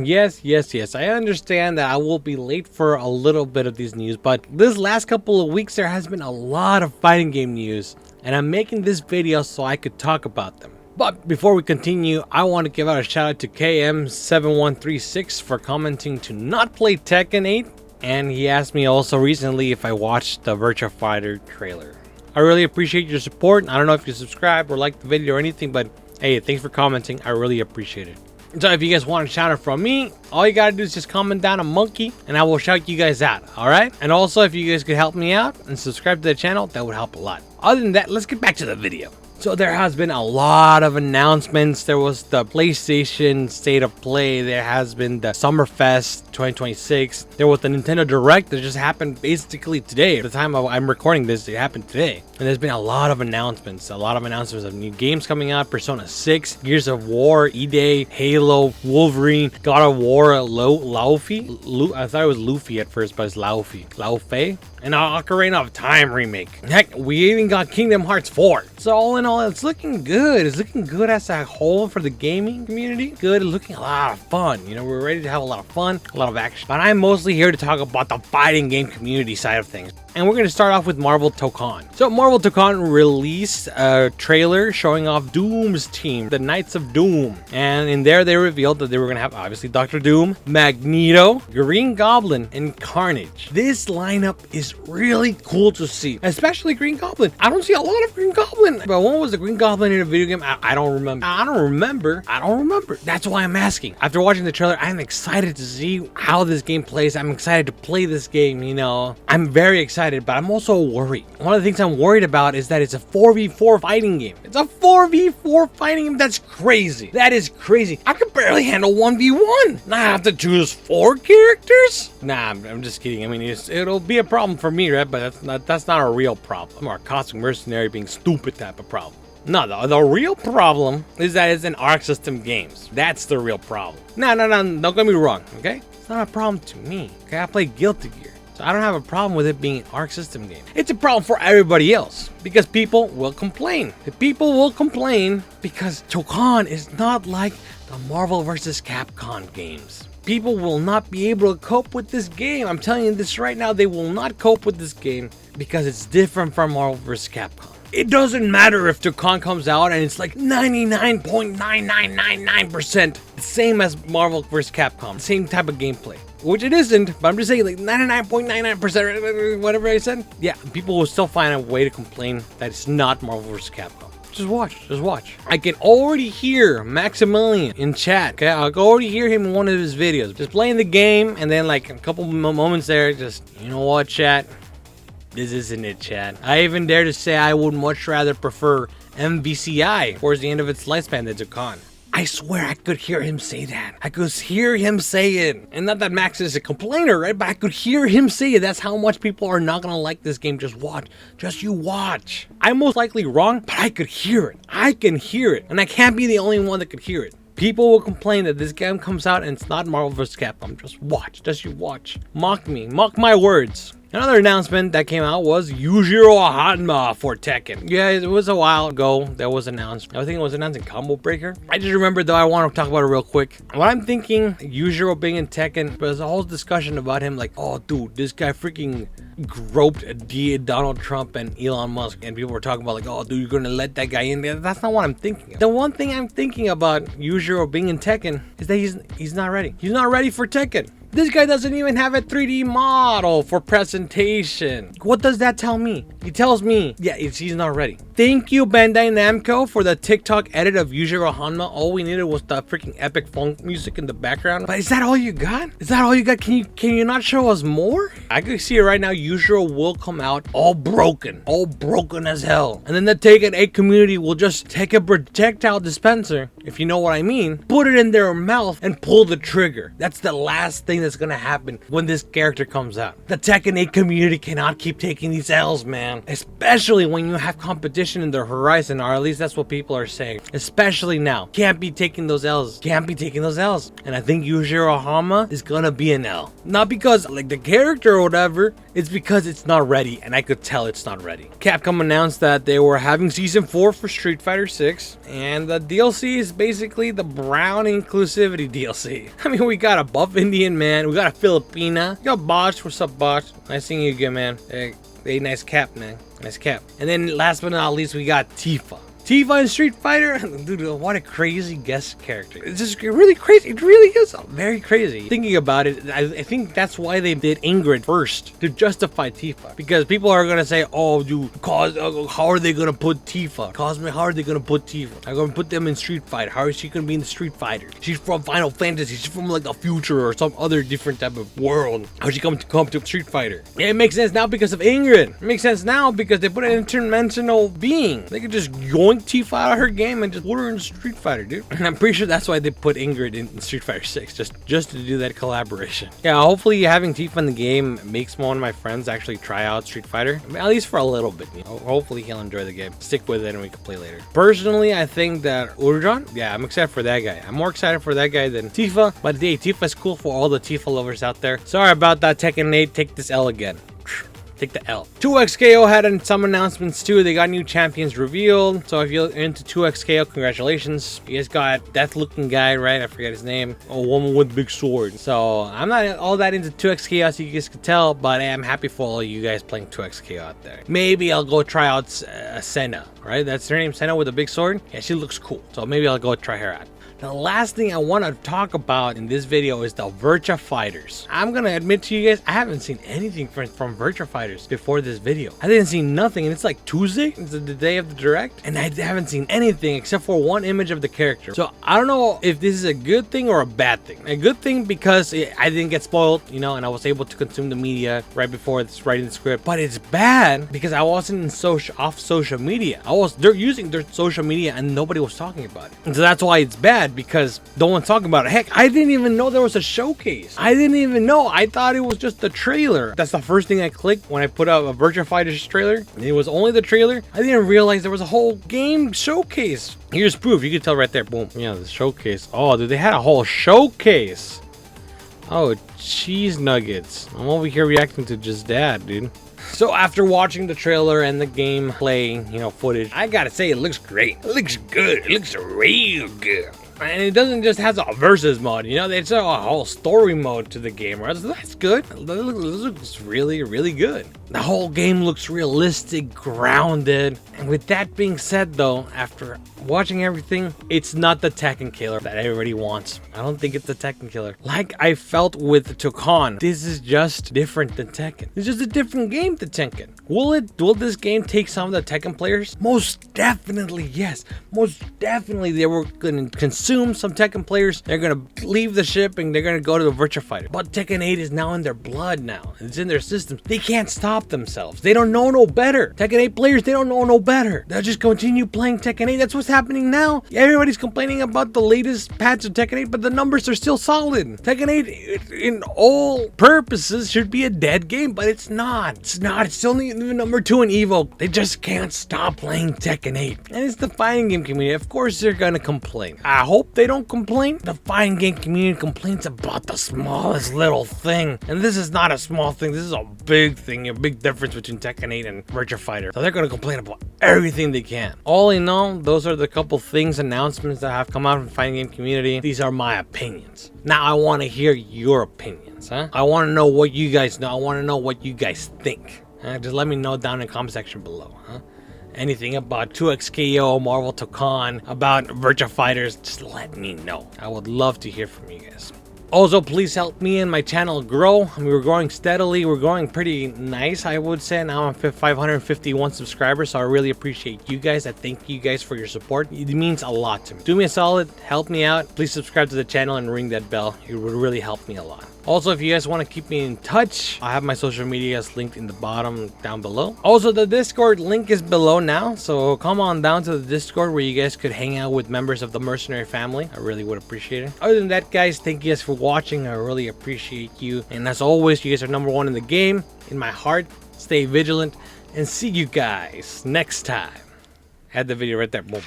Yes. I understand that I will be late for a little bit of these news, but this last couple of weeks there has been a lot of fighting game news, and I'm making this video so I could talk about them. But before we continue, I want to give out a shout out to KM7136 for commenting to not play Tekken 8, and he asked me also recently if I watched the Virtua Fighter trailer. I really appreciate your support. I don't know if you subscribe or like the video or anything, but hey, thanks for commenting. I really appreciate it. So if you guys want a shout out from me, all you gotta do is just comment down a monkey and I will shout you guys out, alright? And also if you guys could help me out and subscribe to the channel, that would help a lot. Other than that, let's get back to the video. So there has been a lot of announcements. There was the PlayStation State of Play. There has been the Summerfest 2026. There was the Nintendo Direct that just happened basically today. At the time I'm recording this, it happened today. And there's been a lot of announcements. A lot of announcements of new games coming out. Persona 6, Gears of War, E-Day, Halo, Wolverine, God of War, Laufey? I thought it was Luffy at first, but it's Laufey. Laufey? And Ocarina of Time remake. Heck, we even got Kingdom Hearts 4. So all in all, it's looking good. It's looking good as a whole for the gaming community. Good, looking a lot of fun. You know, we're ready to have a lot of fun, a lot of action. But I'm mostly here to talk about the fighting game community side of things. And we're going to start off with Marvel Dokkan. So Marvel Dokkan released a trailer showing off Doom's team, the Knights of Doom. And in there they revealed that they were going to have obviously Dr. Doom, Magneto, Green Goblin, and Carnage. This lineup is really cool to see, especially Green Goblin. I don't see a lot of Green Goblin. But when was the Green Goblin in a video game? I don't remember. I don't remember. That's why I'm asking. After watching the trailer, I'm excited to see how this game plays. I'm excited to play this game, you know. I'm very excited. But I'm also worried. One of the things I'm worried about is that it's a 4v4 fighting game. It's a 4v4 fighting game. That's crazy. That is crazy. I can barely handle 1v1. Now I have to choose 4 characters? Nah, I'm just kidding. I mean, it'll be a problem for me, right? But that's not a real problem. Or a cosmic mercenary being stupid type of problem. No, the real problem is that it's an Arc System games. That's the real problem. No, don't get me wrong, okay? It's not a problem to me. Okay, I play Guilty Gear. I don't have a problem with it being an Arc System game. It's a problem for everybody else because people will complain. People will complain because Dokkan is not like the Marvel vs. Capcom games. People will not be able to cope with this game. I'm telling you this right now. They will not cope with this game because it's different from Marvel vs. Capcom. It doesn't matter if Dokkan comes out and it's like 99.9999% the same as Marvel vs. Capcom. Same type of gameplay. Which it isn't, but I'm just saying like 99.99%, whatever I said. Yeah, people will still find a way to complain that it's not Marvel vs. Capcom. Just watch. I can already hear Maximilian in chat, okay? I can already hear him in one of his videos. Just playing the game, and then like a couple moments there, just, you know what, chat? This isn't it, chat. I even dare to say I would much rather prefer MVCI towards the end of its lifespan than Dokkan. I swear I could hear him say that. I could hear him say it. And not that Max is a complainer, right? But I could hear him say it. That's how much people are not gonna like this game. Just watch. Just you watch. I'm most likely wrong, but I could hear it. I can hear it. And I can't be the only one that could hear it. People will complain that this game comes out and it's not Marvel vs. Capcom. Just watch. Just you watch. Mock me. Mock my words. Another announcement that came out was Yujiro Hanma for Tekken. Yeah, it was a while ago that was announced. I think it was announced in Combo Breaker. I just remember though, I want to talk about it real quick. What I'm thinking, Yujiro being in Tekken, there's a whole discussion about him like, oh dude, this guy freaking groped Donald Trump and Elon Musk. And people were talking about like, oh dude, you're gonna let that guy in there. That's not what I'm thinking. The one thing I'm thinking about Yujiro being in Tekken is that he's not ready. He's not ready for Tekken. This guy doesn't even have a 3D model for presentation. What does that tell me? It tells me, yeah, he's not ready. Thank you, Bandai Namco, for the TikTok edit of Yujiro Hanma. All we needed was the freaking epic funk music in the background. But is that all you got? Is that all you got? Can you not show us more? I can see it right now. Yujiro will come out all broken as hell. And then the Tekken 8 community will just take a projectile dispenser, if you know what I mean, put it in their mouth and pull the trigger. That's the last thing that's gonna happen when this character comes out. The Tekken 8 community cannot keep taking these L's, man. man. Especially when you have competition in the horizon, or at least that's what people are saying. Especially now. Can't be taking those L's. Can't be taking those L's. And I think Yujiro Hama is gonna be an L. Not because like the character or whatever, it's because it's not ready, and I could tell it's not ready. Capcom announced that they were having Season 4 for Street Fighter 6, and the DLC is basically the brown inclusivity DLC. I mean, we got a buff Indian man, we got a Filipina, we got Bosch. What's up, Bosch? Nice seeing you again, man. Hey, nice cap, man. Nice cap. And then last but not least, we got Tifa. Tifa in Street Fighter, dude, what a crazy guest character. It's just really crazy. It really is very crazy. Thinking about it, I think that's why they did Ingrid first, to justify Tifa. Because people are gonna say, oh, dude, how are they gonna put Tifa? Cosme, how are they gonna put Tifa? I'm gonna put them in Street Fighter. How is she gonna be in the Street Fighter? She's from Final Fantasy. She's from like the future or some other different type of world. How's she come to Street Fighter? Yeah, it makes sense now because of Ingrid. It makes sense now because they put an interdimensional being. They could just yoink Tifa out of her game and just put her in Street Fighter, dude. And I'm pretty sure that's why they put Ingrid in Street Fighter 6, just to do that collaboration. Yeah, hopefully having Tifa in the game makes one of my friends actually try out Street Fighter, at least for a little bit. You know? Hopefully he'll enjoy the game, stick with it, and we can play later. Personally, I think that Urjan, yeah, I'm excited for that guy. I'm more excited for that guy than Tifa, but hey, Tifa is cool for all the Tifa lovers out there. Sorry about that, Tekken 8. Take this L again. Take the L. 2XKO had some announcements too. They got new champions revealed. So if you're into 2XKO, congratulations. You guys got that looking guy, right? I forget his name. A woman with big sword. So I'm not all that into 2XKO, as you guys can tell, but I'm happy for all you guys playing 2XKO out there. Maybe I'll go try out Senna, right? That's her name, Senna with a big sword. Yeah, she looks cool. So maybe I'll go try her out. The last thing I want to talk about in this video is the Virtua Fighters. I'm gonna admit to you guys, I haven't seen anything from Virtua Fighters before this video. I didn't see nothing, and it's like Tuesday, it's the day of the direct, and I haven't seen anything except for one image of the character. So I don't know if this is a good thing or a bad thing. A good thing because I didn't get spoiled, you know, and I was able to consume the media right before writing the script. But it's bad because I wasn't off social media. They're using their social media and nobody was talking about it. And so that's why it's bad, because no one's talking about it. Heck, I didn't even know there was a showcase. I didn't even know. I thought it was just the trailer. That's the first thing I clicked when I put up a Virtua Fighters trailer, and it was only the trailer. I didn't realize there was a whole game showcase. Here's proof. You can tell right there. Boom. Yeah, the showcase. Oh, dude, they had a whole showcase. Oh, cheese nuggets. I'm over here reacting to just that, dude. So after watching the trailer and the gameplay, you know, footage, I gotta say it looks great. It looks good. It looks real good. And it doesn't just have a versus mode, you know, there's a whole story mode to the game, right? So that's good. It looks really, really good. The whole game looks realistic, grounded. And with that being said, though, after watching everything, it's not the Tekken killer that everybody wants. I don't think it's the Tekken killer. Like I felt with Tekken, this is just different than Tekken. It's just a different game than Tekken. Will this game take some of the Tekken players? Most definitely, yes. Most definitely they were going to consume some Tekken players. They're going to leave the ship and they're going to go to the Virtua Fighter. But Tekken 8 is now in their blood now. It's in their systems. They can't stop themselves. They don't know no better. Tekken 8 players, they don't know no better. They'll just continue playing Tekken 8. That's what's happening now. Everybody's complaining about the latest patch of Tekken 8, but the numbers are still solid. Tekken 8, in all purposes, should be a dead game, but it's not. It's not. It's still number 2 in Evo. They just can't stop playing Tekken 8. And it's the fighting game community. Of course they're gonna complain. I hope they don't complain. The fighting game community complains about the smallest little thing. And this is not a small thing. This is a big thing. A big difference between Tekken 8 and Virtua Fighter. So they're gonna complain about everything they can. All in all, those are the couple things, announcements that have come out from the fighting game community. These are my opinions. Now I want to hear your opinions, huh? I want to know what you guys know. I want to know what you guys think. Just let me know down in the comment section below, huh? Anything about 2XKO, Marvel Tekken, about Virtua Fighters, just let me know. I would love to hear from you guys. Also, please help me and my channel grow. I mean, we're growing steadily. We're growing pretty nice, I would say. Now I'm 551 subscribers, so I really appreciate you guys. I thank you guys for your support. It means a lot to me. Do me a solid, help me out. Please subscribe to the channel and ring that bell. It would really help me a lot. Also, if you guys want to keep me in touch, I have my social medias linked in the bottom down below. Also, the Discord link is below now, so come on down to the Discord where you guys could hang out with members of the Mercenary family. I really would appreciate it. Other than that, guys, thank you guys for watching. I really appreciate you. And as always, you guys are #1 in the game, in my heart. Stay vigilant, and see you guys next time. Add the video right there. Boom.